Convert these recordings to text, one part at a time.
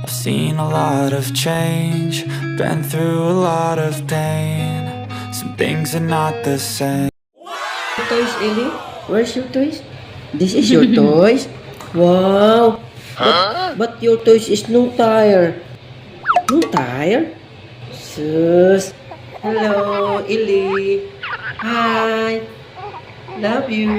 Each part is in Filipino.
I've seen a lot of change, been through a lot of pain. Some things are not the same. Toys, Ellie? Where's your toys? This is your toys? Wow! But your toys is no tire. No tire? Sus! Hello, Ellie! Hi! Love you!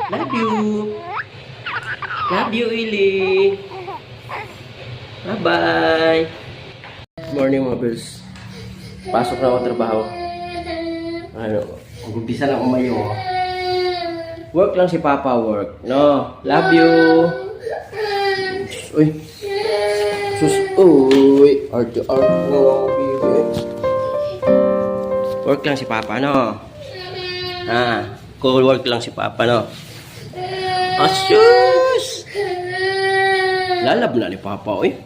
Love you! Love you, Ellie! Bye-bye! Morning mga girls. Pasok na ako trabaho. Umpisa na umayo. Work lang si Papa, work. No, love you. Uy. Sus, uy. Arte-arte na ako, baby. Work lang si Papa, no? Cool work lang si Papa, no? Asus! Lalab na ni Papa, uy.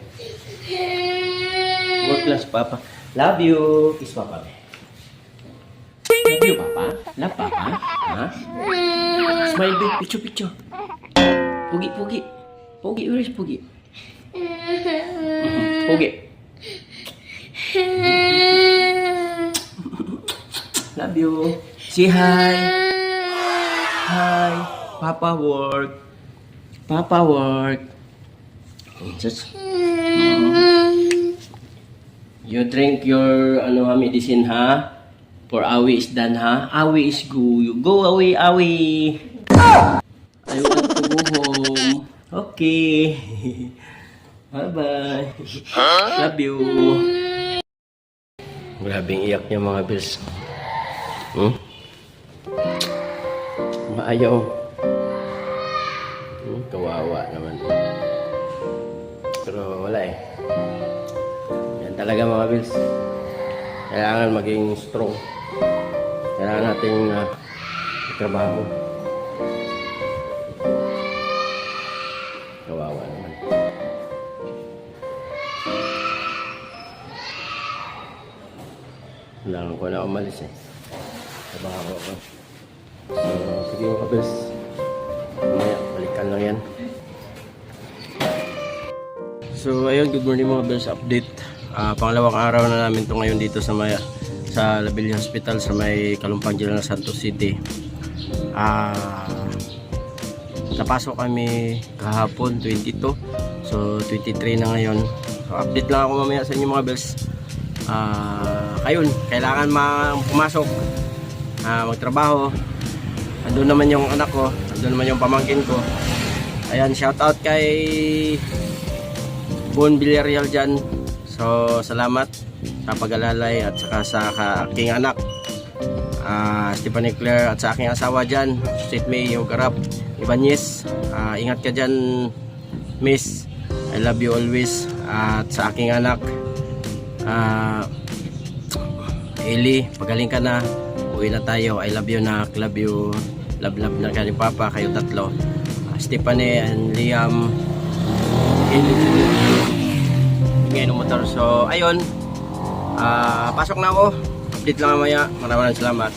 Work lang si Papa. Love you. Kiss Papa. Love you, Papa. Love Papa. Ha? Smile, babe. Picture. Pugi. Pugi, where is Pugi? Pugi. Love you. Say hi. Hi. Papa work. Papa work. Just... You drink your medicine, ha? For Awi is done, ha? Awi is go. You go away, Awi. I want to go home. Okay. Bye-bye. Love you. Grabing iyak niya mga bills. Maayaw. Kawawa naman. Pero wala eh. Talaga mga bills, kailangan maging strong, kailangan nating trabaho. Kawawa naman. Kailangan ko na umalis eh, trabaho ako. So sige mga bills, mamaya balikan lang yan. So ayun, good morning mga bills, update. Pangalawang araw na namin to ngayon dito sa Labili Hospital sa may Kalumpang General Santos City. Napasok kami kahapon 22, so 23 na ngayon. So update lang ako mamaya sa inyo mga bells. Ayun, kailangan pumasok, magtrabaho. Andun naman yung anak ko, andun naman yung pamangkin ko. Ayan, shout out kay Bon Villarreal dyan. So, salamat sa pag-alalay at saka sa aking anak, Stephanie Claire, at sa aking asawa dyan, Sweet May, yung Garap, Ibanez. Ingat ka dyan, Miss. I love you always. At sa aking anak, Eli, pagaling ka na. Uwi na tayo. I love you, nak. Love you. Love na ka ni Papa. Kayo tatlo. Stephanie and Liam. Eli. Ngayon motor. So ayun, pasok na ako, update lang mamaya. Maraming salamat.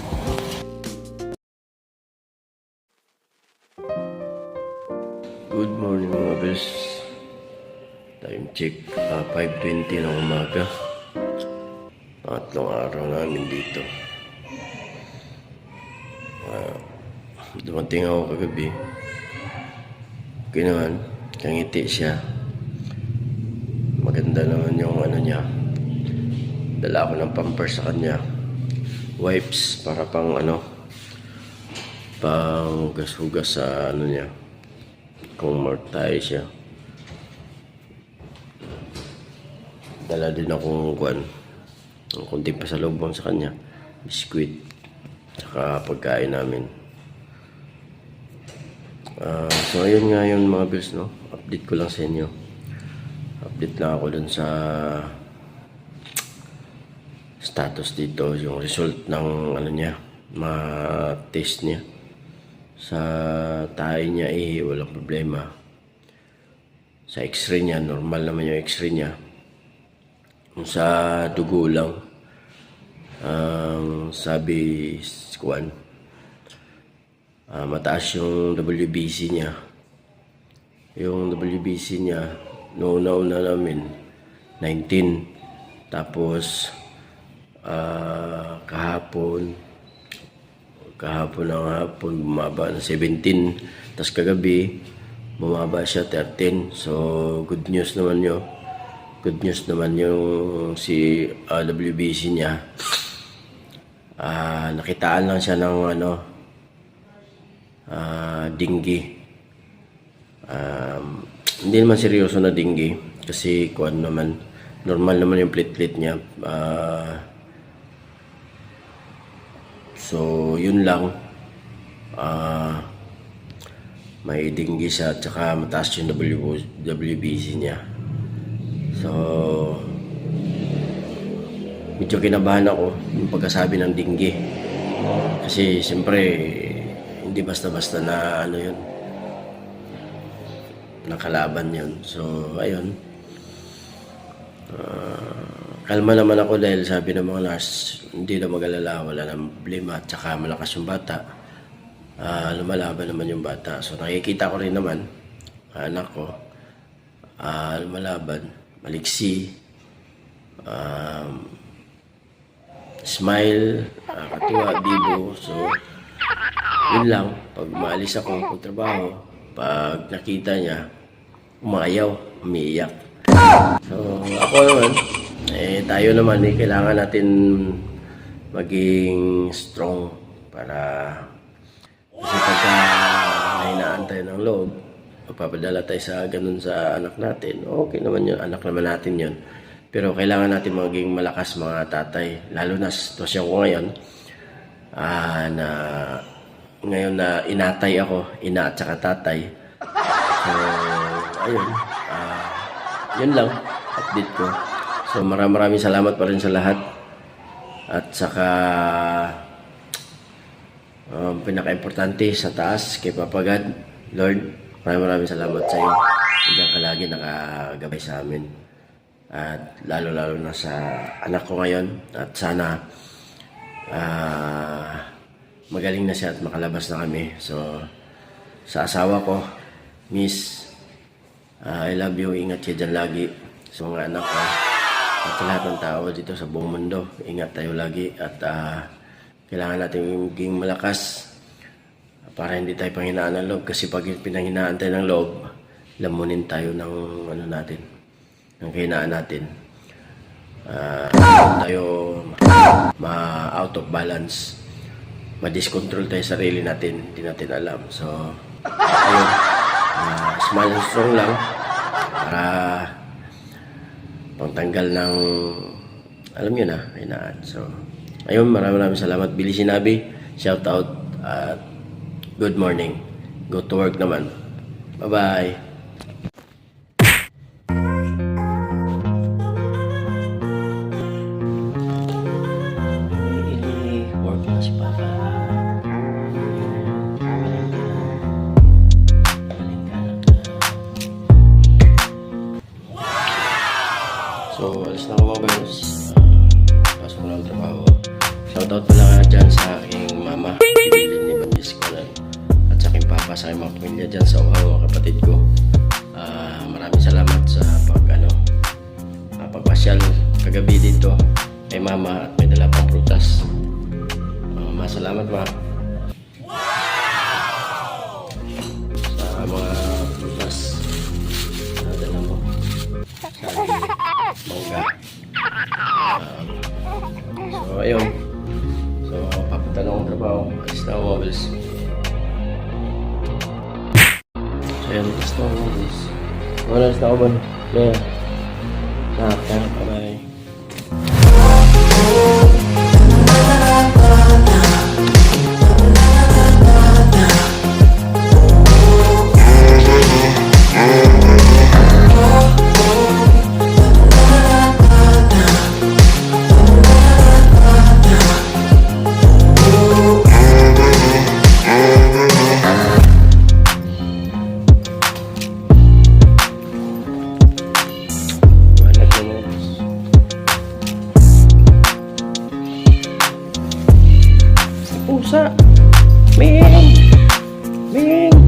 Good morning mga bes. Time check, 5:20 ng umaga. Tatlong araw namin dito. Dumating ako kagabi. Okay naman, kangiti siya. Maganda naman yung niya. Dala ako ng pampers sa kanya. Wipes para pang pang hugas-hugas sa niya. Kung mortay siya. Dala din akong kunting pasalubong sa kanya. Biskuit. Saka pagkain namin. So ayun nga yun mga bills, no? Update ko lang sa inyo. Update na ako dun sa status dito, yung result ng niya, ma-test niya. Sa tahi niya walang problema. Sa x-ray niya, normal naman yung x-ray niya. Yung sa dugo lang, Ang sabi kuan, mataas yung WBC niya. Yung WBC niya, noon-una namin, 19. Tapos, kahapon ng hapon, bumaba na 17. Tapos kagabi, bumaba siya 13. So, good news naman yun. Good news naman yung si WBC niya. Nakitaan lang siya ng dinggi. Hindi naman seryoso na dinggi kasi kuan naman, normal naman yung platelet niya. So yun lang, may dinggi siya at saka mataas yung WBC niya. So medyo kinabahan ako yung pagkasabi ng dinggi kasi siyempre hindi basta-basta na yun, nakalaban yun. So ayun, kalma naman ako dahil sabi ng mga nurse, hindi na mag-alala, wala nang problema at saka malakas yung bata. Lumalaban naman yung bata. So nakikita ko rin naman anak ko, lumalaban, maliksi, smile, katuwa, bibo. So yun lang, pag maalis ako pag trabaho, pag nakita niya, umayaw, umiiyak. So ako naman, tayo naman, kailangan natin maging strong para kasi pagka nahinaan tayo ng loob, magpapadala tayo sa ganun sa anak natin, okay naman yun, anak naman natin yun. Pero kailangan natin maging malakas mga tatay, lalo na sa sitwasyon ko ngayon, ngayon na inatay ako, ina at saka tatay. So ayun, yun lang, update ko. So maraming salamat pa rin sa lahat. At saka pinaka-importante sa taas kay Papa God, Lord, maraming salamat sa iyo. Diyan ka lagi nakagabay sa amin. At lalo na sa anak ko ngayon. At sana magaling na siya at makalabas na kami. So sa asawa ko, Miss, I love you. Ingat kayo dyan lagi sa mga anak ko. At sa lahat ng tao dito sa buong mundo, ingat tayo lagi at kailangan natin maging malakas para hindi tayo panghinaan ng loob. Kasi pag pinanghinaan tayo ng loob, lamunin tayo ng natin, ng kahinaan natin. Tayo ma-out of balance, ma-discontrol tayo sa sarili natin, hindi natin alam. So, ayun, smile and strong lang para pangtanggal ng alam nyo na, kahinaan. So ayun, maraming salamat. Billy Sinabi, shout out at good morning. Go to work naman. Bye bye. Work na si Papa. So, alis na ako mga boys. Pasok ko na ang trabaho. Shoutout pala nga dyan sa aking mama, Ibilin ni Bandis Conan. At sa aking papa, sa aking mga pamilya dyan sa Ohio, mga kapatid ko. Maraming salamat sa pagpasyal kagabi dito kay mama at may dala pang prutas. Salamat ma. Sa mga prutas na dala mo. Mangga. So ayun, so papunta na akong trabaho, alis na ako mabilis. So ayun, alis na ako mabilis. Alis na ako ba? Yeah. Bye-bye. Wala ka na. pusa. Ming! Ming!